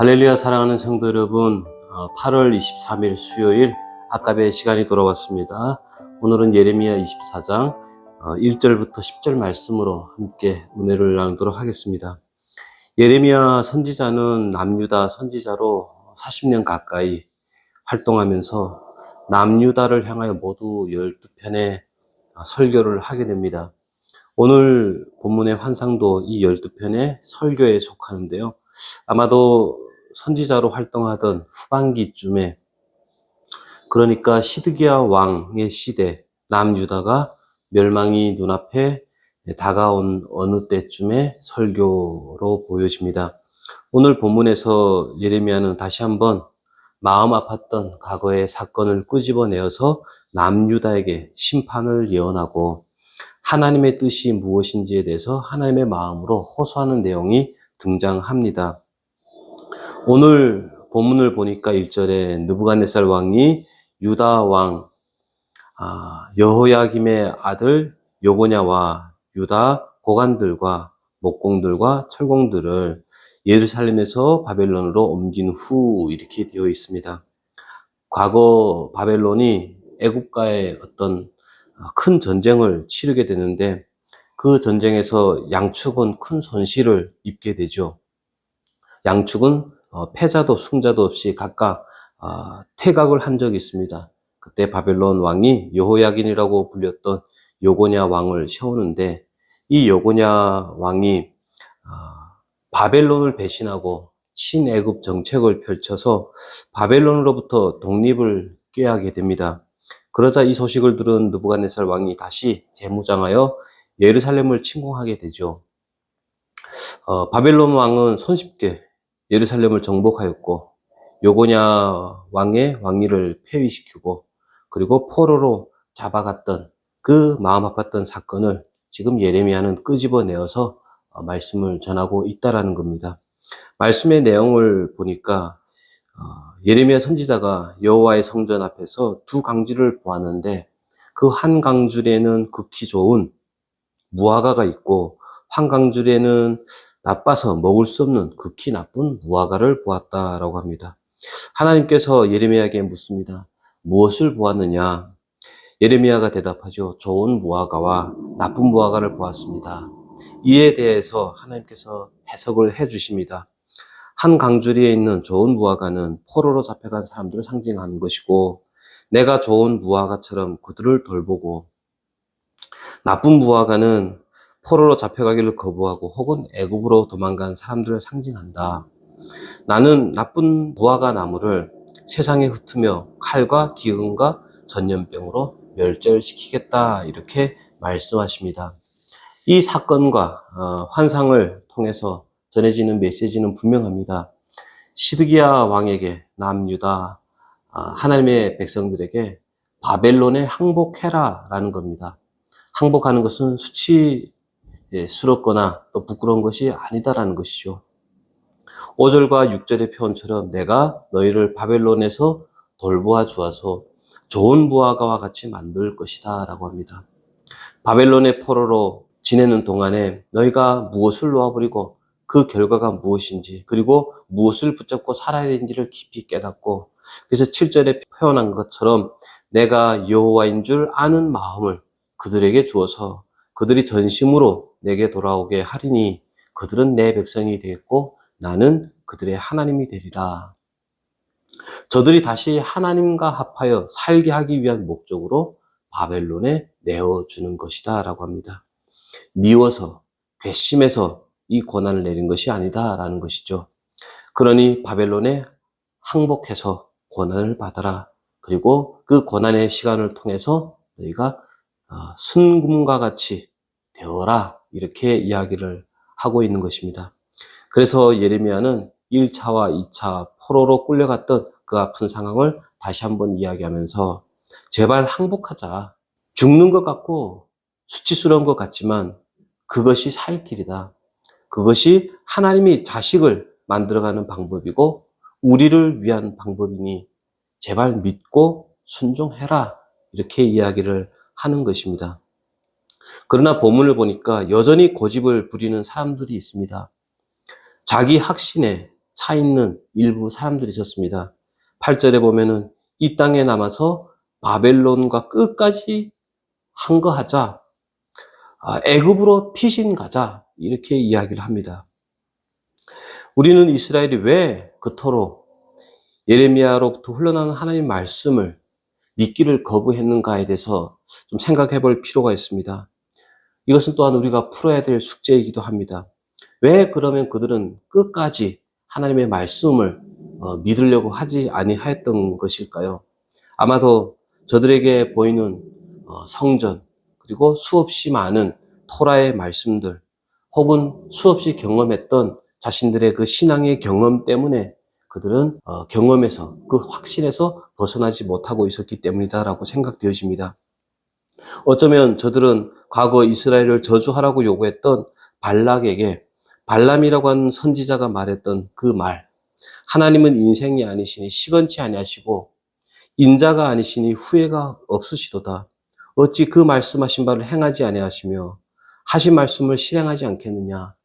할렐루야. 사랑하는 성도 여러분, 8월 23일 수요일 아까베 시간이 돌아왔습니다. 오늘은 예레미야 24장 1절부터 10절 말씀으로 함께 은혜를 나누도록 하겠습니다. 예레미야 선지자는 남유다 선지자로 40년 가까이 활동하면서 남유다를 향하여 모두 12편의 설교를 하게 됩니다. 오늘 본문의 환상도 이 12편의 설교에 속하는데요. 아마도 선지자로 활동하던 후반기쯤에, 그러니까 시드기야 왕의 시대, 남유다가 멸망이 눈앞에 다가온 어느 때쯤의 설교로 보여집니다. 오늘 본문에서 예레미야는 다시 한번 마음 아팠던 과거의 사건을 끄집어내어서 남유다에게 심판을 예언하고 하나님의 뜻이 무엇인지에 대해서 하나님의 마음으로 호소하는 내용이 등장합니다. 오늘 본문을 보니까 1절에 느부갓네살 왕이 유다 왕 여호야김의 아들 요고냐와 유다 고관들과 목공들과 철공들을 예루살렘에서 바벨론으로 옮긴 후 이렇게 되어 있습니다. 과거 바벨론이 애국과의 어떤 큰 전쟁을 치르게 되는데 그 전쟁에서 양축은 큰 손실을 입게 되죠. 양축은 패자도 승자도 없이 각각 퇴각을 한 적이 있습니다. 그때 바벨론 왕이 여호야긴이라고 불렸던 요고냐 왕을 세우는데, 이 요고냐 왕이 바벨론을 배신하고 친애굽 정책을 펼쳐서 바벨론으로부터 독립을 꾀하게 됩니다. 그러자 이 소식을 들은 느부갓네살 왕이 다시 재무장하여 예루살렘을 침공하게 되죠. 바벨론 왕은 손쉽게 예루살렘을 정복하였고 요고냐 왕의 왕위를 폐위시키고 그리고 포로로 잡아갔던 그 마음 아팠던 사건을 지금 예레미야는 끄집어내어서 말씀을 전하고 있다라는 겁니다. 말씀의 내용을 보니까 예레미야 선지자가 여호와의 성전 앞에서 두 강주를 보았는데 그 한 강줄에는 극히 좋은 무화과가 있고 한 강줄에는 나빠서 먹을 수 없는 극히 나쁜 무화과를 보았다라고 합니다. 하나님께서 예레미야에게 묻습니다. 무엇을 보았느냐? 예레미야가 대답하죠. 좋은 무화과와 나쁜 무화과를 보았습니다. 이에 대해서 하나님께서 해석을 해 주십니다. 한 강주리에 있는 좋은 무화과는 포로로 잡혀간 사람들을 상징하는 것이고, 내가 좋은 무화과처럼 그들을 돌보고, 나쁜 무화과는 포로로 잡혀가기를 거부하고 혹은 애굽으로 도망간 사람들을 상징한다. 나는 나쁜 무화과 나무를 세상에 흩으며 칼과 기근과 전염병으로 멸절시키겠다, 이렇게 말씀하십니다. 이 사건과 환상을 통해서 전해지는 메시지는 분명합니다. 시드기야 왕에게 남유다 하나님의 백성들에게 바벨론에 항복해라 라는 겁니다. 항복하는 것은 수치스럽거나 또 부끄러운 것이 아니다라는 것이죠. 5절과 6절의 표현처럼 내가 너희를 바벨론에서 돌보아 주어서 좋은 무화과와 같이 만들 것이다 라고 합니다. 바벨론의 포로로 지내는 동안에 너희가 무엇을 놓아버리고 그 결과가 무엇인지, 그리고 무엇을 붙잡고 살아야 되는지를 깊이 깨닫고, 그래서 7절에 표현한 것처럼 내가 여호와인 줄 아는 마음을 그들에게 주어서 그들이 전심으로 내게 돌아오게 하리니 그들은 내 백성이 되겠고 나는 그들의 하나님이 되리라. 저들이 다시 하나님과 합하여 살게 하기 위한 목적으로 바벨론에 내어주는 것이다 라고 합니다. 미워서 괘씸해서 이 고난을 내린 것이 아니다라는 것이죠. 그러니 바벨론에 항복해서 고난을 받아라. 그리고 그 고난의 시간을 통해서 너희가 순금과 같이 되어라, 이렇게 이야기를 하고 있는 것입니다. 그래서 예레미야는 1차와 2차 포로로 끌려갔던 그 아픈 상황을 다시 한번 이야기하면서 제발 항복하자. 죽는 것 같고 수치스러운 것 같지만 그것이 살 길이다. 그것이 하나님이 자식을 만들어가는 방법이고 우리를 위한 방법이니 제발 믿고 순종해라, 이렇게 이야기를 하는 것입니다. 그러나 본문을 보니까 여전히 고집을 부리는 사람들이 있습니다. 자기 확신에 차 있는 일부 사람들이 있었습니다. 8절에 보면은 이 땅에 남아서 바벨론과 끝까지 항거하자, 애굽으로 피신 가자, 이렇게 이야기를 합니다. 우리는 이스라엘이 왜 그토록 예레미야로부터 흘러나오는 하나님의 말씀을 믿기를 거부했는가에 대해서 좀 생각해 볼 필요가 있습니다. 이것은 또한 우리가 풀어야 될 숙제이기도 합니다. 왜 그러면 그들은 끝까지 하나님의 말씀을 믿으려고 하지 아니하였던 것일까요? 아마도 저들에게 보이는 성전, 그리고 수없이 많은 토라의 말씀들, 혹은 수없이 경험했던 자신들의 그 신앙의 경험 때문에 그들은 경험에서, 그 확신에서 벗어나지 못하고 있었기 때문이다라고 생각되어집니다. 어쩌면 저들은 과거 이스라엘을 저주하라고 요구했던 발락에게 발람이라고 하는 선지자가 말했던 그 말, 하나님은 인생이 아니시니 시건치 아니하시고 인자가 아니시니 후회가 없으시도다. 어찌 그 말씀하신 바를 행하지 아니하시며 하신 말씀을 실행하지 않겠느냐.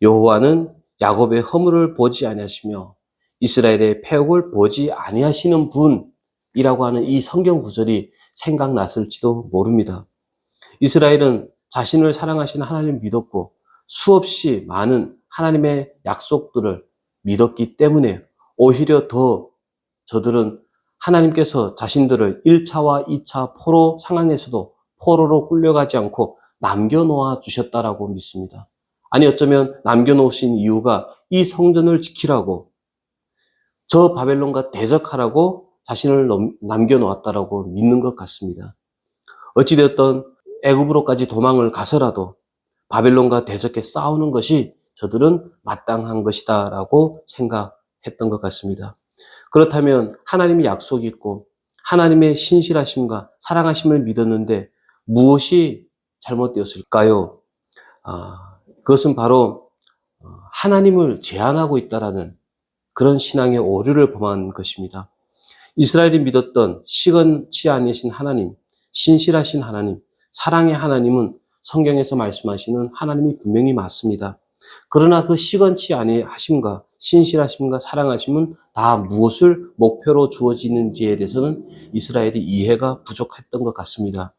여호와는 야곱의 허물을 보지 아니하시며 이스라엘의 패역을 보지 아니하시는 분이라고 하는 이 성경 구절이 생각났을지도 모릅니다. 이스라엘은 자신을 사랑하시는 하나님을 믿었고 수없이 많은 하나님의 약속들을 믿었기 때문에 오히려 더 저들은 하나님께서 자신들을 1차와 2차 포로 상황에서도 포로로 끌려가지 않고 남겨놓아 주셨다라고 믿습니다. 아니 어쩌면 남겨놓으신 이유가 이 성전을 지키라고, 저 바벨론과 대적하라고 자신을 남겨놓았다라고 믿는 것 같습니다. 어찌되었던 애굽으로까지 도망을 가서라도 바벨론과 대적해 싸우는 것이 저들은 마땅한 것이다라고 생각했던 것 같습니다. 그렇다면 하나님의 약속이 있고 하나님의 신실하심과 사랑하심을 믿었는데 무엇이 잘못되었을까요? 그것은 바로 하나님을 제한하고 있다라는 그런 신앙의 오류를 범한 것입니다. 이스라엘이 믿었던 시건치 아니신 하나님, 신실하신 하나님, 사랑의 하나님은 성경에서 말씀하시는 하나님이 분명히 맞습니다. 그러나 그 시건치 아니하심과 신실하심과 사랑하심은 다 무엇을 목표로 주어지는지에 대해서는 이스라엘이 이해가 부족했던 것 같습니다.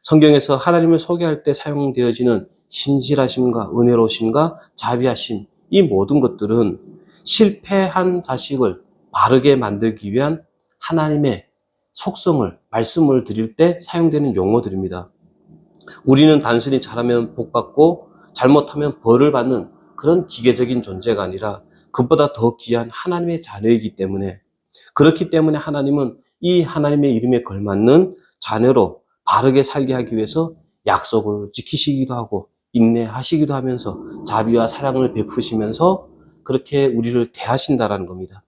성경에서 하나님을 소개할 때 사용되어지는 신실하심과 은혜로우심과 자비하심, 이 모든 것들은 실패한 자식을 바르게 만들기 위한 하나님의 속성을, 말씀을 드릴 때 사용되는 용어들입니다. 우리는 단순히 잘하면 복 받고 잘못하면 벌을 받는 그런 기계적인 존재가 아니라 그보다 더 귀한 하나님의 자녀이기 때문에, 그렇기 때문에 하나님은 이 하나님의 이름에 걸맞는 자녀로 바르게 살게 하기 위해서 약속을 지키시기도 하고 인내하시기도 하면서 자비와 사랑을 베푸시면서 그렇게 우리를 대하신다라는 겁니다.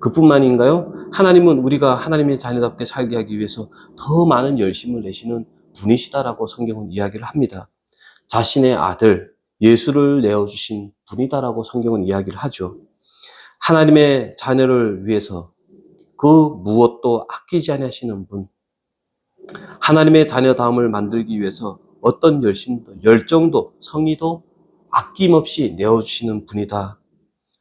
그뿐만인가요? 하나님은 우리가 하나님의 자녀답게 살게 하기 위해서 더 많은 열심을 내시는 분이시다라고 성경은 이야기를 합니다. 자신의 아들 예수를 내어주신 분이다라고 성경은 이야기를 하죠. 하나님의 자녀를 위해서 그 무엇도 아끼지 않으시는 분, 하나님의 자녀다움을 만들기 위해서 어떤 열심도, 열정도, 성의도 아낌없이 내어주시는 분이다.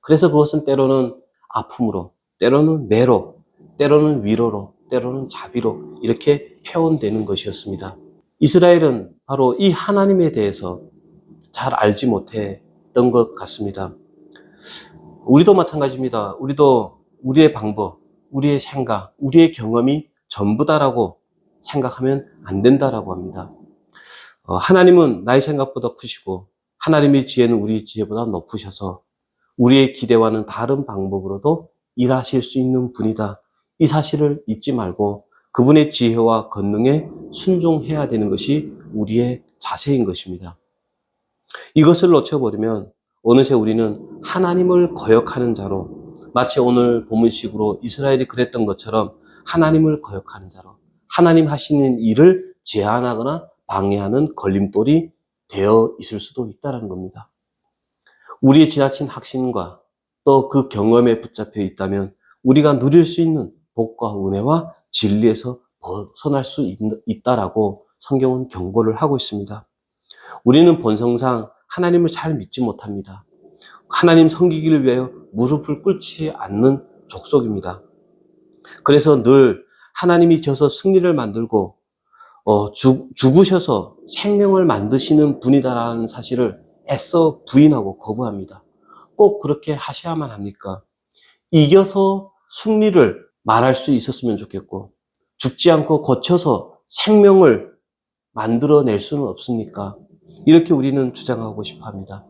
그래서 그것은 때로는 아픔으로, 때로는 매로, 때로는 위로로, 때로는 자비로 이렇게 표현되는 것이었습니다. 이스라엘은 바로 이 하나님에 대해서 잘 알지 못했던 것 같습니다. 우리도 마찬가지입니다. 우리도 우리의 방법, 우리의 생각, 우리의 경험이 전부다라고 생각하면 안 된다라고 합니다. 하나님은 나의 생각보다 크시고 하나님의 지혜는 우리 지혜보다 높으셔서 우리의 기대와는 다른 방법으로도 일하실 수 있는 분이다. 이 사실을 잊지 말고 그분의 지혜와 권능에 순종해야 되는 것이 우리의 자세인 것입니다. 이것을 놓쳐버리면 어느새 우리는 하나님을 거역하는 자로, 마치 오늘 본문식으로 이스라엘이 그랬던 것처럼 하나님을 거역하는 자로, 하나님 하시는 일을 제한하거나 방해하는 걸림돌이 되어 있을 수도 있다는 겁니다. 우리의 지나친 확신과 또 그 경험에 붙잡혀 있다면 우리가 누릴 수 있는 복과 은혜와 진리에서 벗어날 수 있다라고 성경은 경고를 하고 있습니다. 우리는 본성상 하나님을 잘 믿지 못합니다. 하나님 섬기기를 위하여 무릎을 꿇지 않는 족속입니다. 그래서 늘 하나님이 져서 승리를 만들고 죽으셔서 생명을 만드시는 분이다라는 사실을 애써 부인하고 거부합니다. 꼭 그렇게 하셔야만 합니까? 이겨서 승리를 말할 수 있었으면 좋겠고, 죽지 않고 거쳐서 생명을 만들어낼 수는 없습니까? 이렇게 우리는 주장하고 싶어 합니다.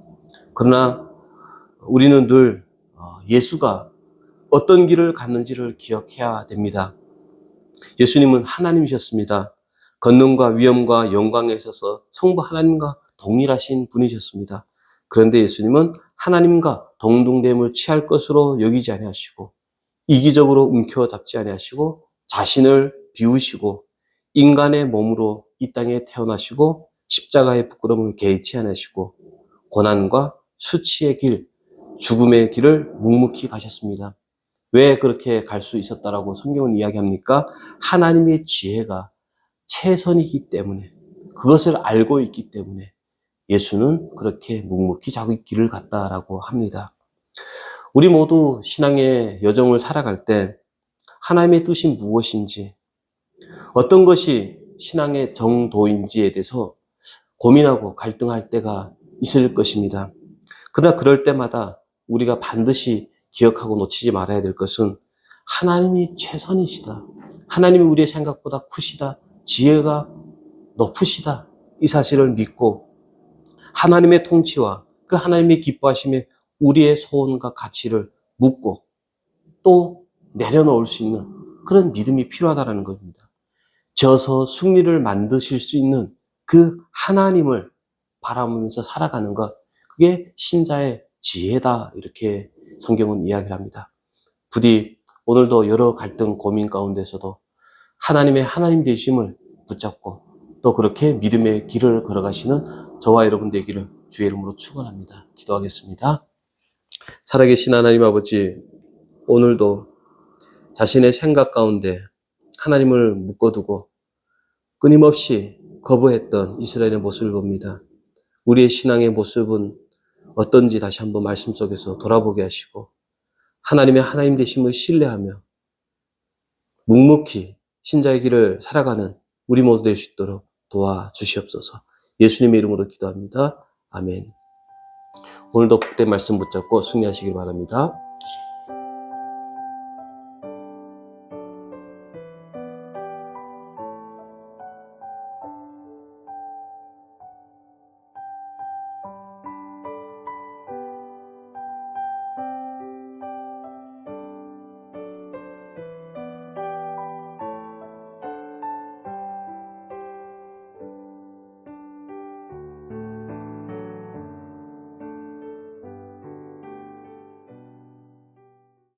그러나 우리는 늘 예수가 어떤 길을 갔는지를 기억해야 됩니다. 예수님은 하나님이셨습니다. 권능과 위엄과 영광에 있어서 성부 하나님과 동일하신 분이셨습니다. 그런데 예수님은 하나님과 동등됨을 취할 것으로 여기지 아니하시고, 이기적으로 움켜잡지 아니하시고, 자신을 비우시고 인간의 몸으로 이 땅에 태어나시고 십자가의 부끄러움을 개의치 않으시고 고난과 수치의 길, 죽음의 길을 묵묵히 가셨습니다. 왜 그렇게 갈 수 있었다라고 성경은 이야기합니까? 하나님의 지혜가 최선이기 때문에, 그것을 알고 있기 때문에 예수는 그렇게 묵묵히 자기 길을 갔다라고 합니다. 우리 모두 신앙의 여정을 살아갈 때 하나님의 뜻이 무엇인지, 어떤 것이 신앙의 정도인지에 대해서 고민하고 갈등할 때가 있을 것입니다. 그러나 그럴 때마다 우리가 반드시 기억하고 놓치지 말아야 될 것은 하나님이 최선이시다. 하나님이 우리의 생각보다 크시다. 지혜가 높으시다. 이 사실을 믿고 하나님의 통치와 그 하나님의 기뻐하심에 우리의 소원과 가치를 묻고 또 내려놓을 수 있는 그런 믿음이 필요하다는 겁니다. 져서 승리를 만드실 수 있는 그 하나님을 바라보면서 살아가는 것, 그게 신자의 지혜다, 이렇게 성경은 이야기를 합니다. 부디 오늘도 여러 갈등 고민 가운데서도 하나님의 하나님 되심을 붙잡고 또 그렇게 믿음의 길을 걸어가시는 저와 여러분 되기를 주의 이름으로 축원합니다. 기도하겠습니다. 살아계신 하나님 아버지, 오늘도 자신의 생각 가운데 하나님을 묶어두고 끊임없이 거부했던 이스라엘의 모습을 봅니다. 우리의 신앙의 모습은 어떤지 다시 한번 말씀 속에서 돌아보게 하시고 하나님의 하나님 되심을 신뢰하며 묵묵히 신자의 길을 살아가는 우리 모두 될 수 있도록 도와주시옵소서. 예수님의 이름으로 기도합니다. 아멘. 오늘도 복된 말씀 붙잡고 승리하시길 바랍니다.